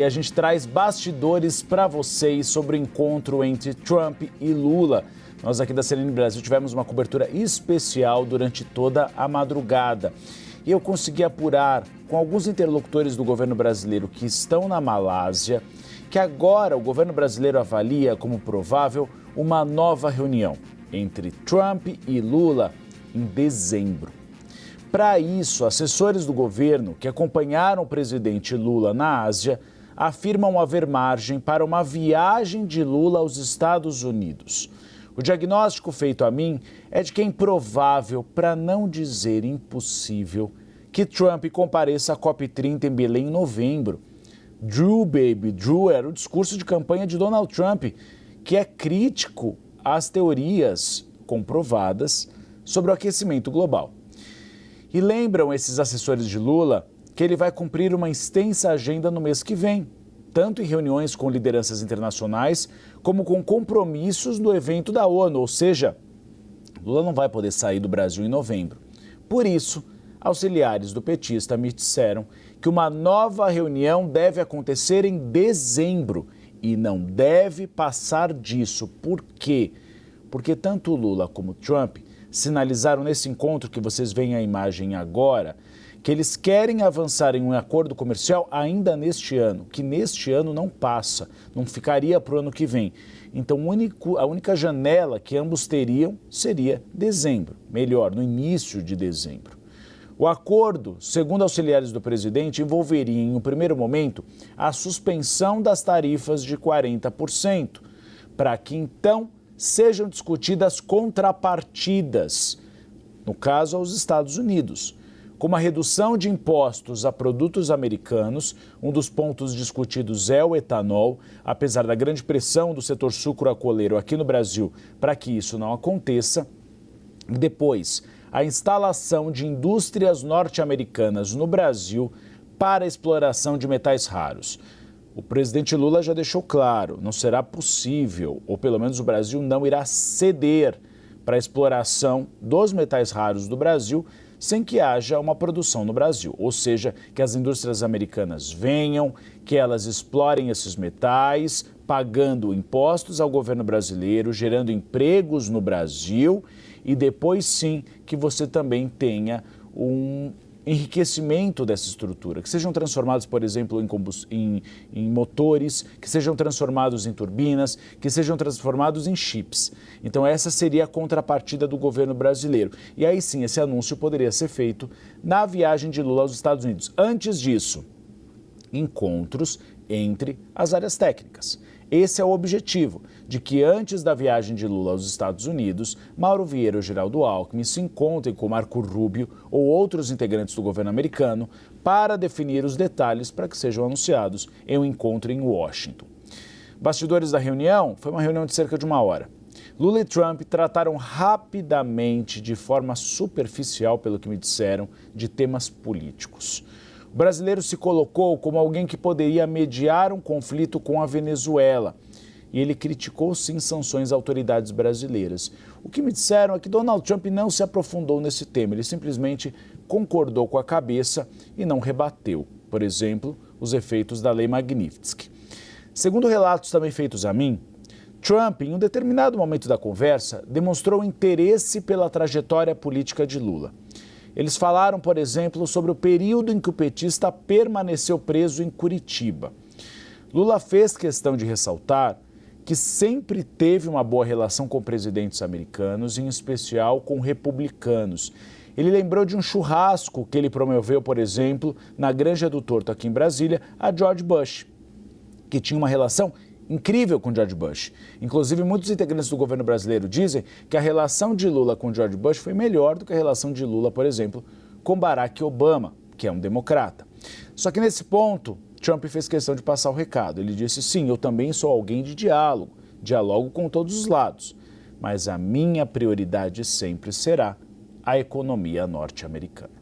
E a gente traz bastidores para vocês sobre o encontro entre Trump e Lula. Nós aqui da CNN Brasil tivemos uma cobertura especial durante toda a madrugada. E eu consegui apurar com alguns interlocutores do governo brasileiro que estão na Malásia, que agora o governo brasileiro avalia como provável uma nova reunião entre Trump e Lula em dezembro. Para isso, assessores do governo que acompanharam o presidente Lula na Ásia afirmam haver margem para uma viagem de Lula aos Estados Unidos. O diagnóstico feito a mim é de que é improvável, para não dizer impossível, que Trump compareça à COP30 em Belém em novembro. Drew, baby, Drew era o discurso de campanha de Donald Trump, que é crítico às teorias comprovadas sobre o aquecimento global. E lembram esses assessores de Lula que ele vai cumprir uma extensa agenda no mês que vem, tanto em reuniões com lideranças internacionais, como com compromissos no evento da ONU, ou seja, Lula não vai poder sair do Brasil em novembro. Por isso, auxiliares do petista me disseram que uma nova reunião deve acontecer em dezembro e não deve passar disso. Por quê? Porque tanto Lula como Trump sinalizaram nesse encontro que vocês veem a imagem agora, que eles querem avançar em um acordo comercial ainda neste ano, que neste ano não passa, não ficaria para o ano que vem. Então, a única janela que ambos teriam seria dezembro, melhor, no início de dezembro. O acordo, segundo auxiliares do presidente, envolveria em um primeiro momento a suspensão das tarifas de 40%, para que então sejam discutidas contrapartidas, no caso aos Estados Unidos, como a redução de impostos a produtos americanos. Um dos pontos discutidos é o etanol, apesar da grande pressão do setor sucroalcooleiro aqui no Brasil para que isso não aconteça. Depois, a instalação de indústrias norte-americanas no Brasil para a exploração de metais raros. O presidente Lula já deixou claro, não será possível, ou pelo menos o Brasil não irá ceder para a exploração dos metais raros do Brasil sem que haja uma produção no Brasil, ou seja, que as indústrias americanas venham, que elas explorem esses metais, pagando impostos ao governo brasileiro, gerando empregos no Brasil e depois sim que você também tenha um enriquecimento dessa estrutura, que sejam transformados, por exemplo, em motores, que sejam transformados em turbinas, que sejam transformados em chips. Então essa seria a contrapartida do governo brasileiro. E aí sim, esse anúncio poderia ser feito na viagem de Lula aos Estados Unidos. Antes disso, encontros entre as áreas técnicas. Esse é o objetivo, de que antes da viagem de Lula aos Estados Unidos, Mauro Vieira e Geraldo Alckmin se encontrem com Marco Rubio ou outros integrantes do governo americano para definir os detalhes para que sejam anunciados em um encontro em Washington. Bastidores da reunião, foi uma reunião de cerca de 1 hora. Lula e Trump trataram rapidamente, de forma superficial, pelo que me disseram, de temas políticos. O brasileiro se colocou como alguém que poderia mediar um conflito com a Venezuela. E ele criticou, sim, sanções a autoridades brasileiras. O que me disseram é que Donald Trump não se aprofundou nesse tema. Ele simplesmente concordou com a cabeça e não rebateu, por exemplo, os efeitos da Lei Magnitsky. Segundo relatos também feitos a mim, Trump, em um determinado momento da conversa, demonstrou interesse pela trajetória política de Lula. Eles falaram, por exemplo, sobre o período em que o petista permaneceu preso em Curitiba. Lula fez questão de ressaltar que sempre teve uma boa relação com presidentes americanos, em especial com republicanos. Ele lembrou de um churrasco que ele promoveu, por exemplo, na Granja do Torto, aqui em Brasília, a George Bush, que tinha uma relação incrível com George Bush. Inclusive, muitos integrantes do governo brasileiro dizem que a relação de Lula com George Bush foi melhor do que a relação de Lula, por exemplo, com Barack Obama, que é um democrata. Só que nesse ponto, Trump fez questão de passar o recado. Ele disse, sim, eu também sou alguém de dialogo com todos os lados, mas a minha prioridade sempre será a economia norte-americana.